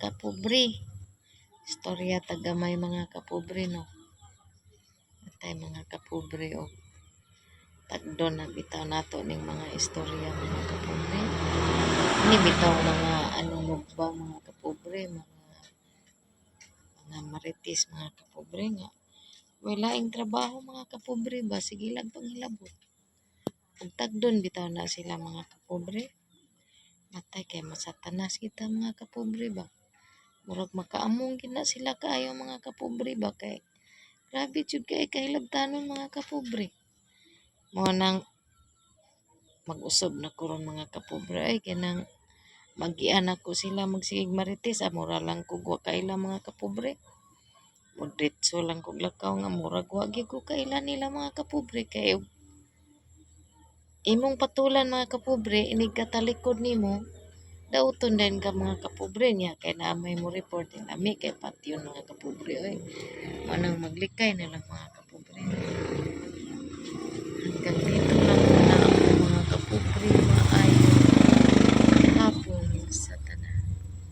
kapobre. Istorya tagamay mga kapobre, no? Atay mga kapobre, o. Tagdon na bitaw nato ning mga istorya mga kapobre. Ini bitaw mga mugba mga kapobre, mga marites mga kapobre nga. Wala ing trabaho mga kapobre ba, sige lang panghilabot. Ug tagdon bitaw na sila mga kapobre. Matay kay masatanas kita mga kapobre ba. Murag makaamong gid na sila kaayo mga kapobre ba, kay grabe jud kay kahilabtanon mga kapobre. Mo nang mag-usab na kuron mga kapobre ay kanang magian ako sila magsigig marites, mura lang kog wa kaila mga kapobre. Mudritso lang kog lakaw nga murag wa gyud ko kaila nila mga kapobre, kay imong patulan mga kapobre inig katalikod nimo dauton din ka mga kapobre niya, kay naamay mo report nami kay patyon mga kapobre oy. Manang maglikay na lang mga kapobre.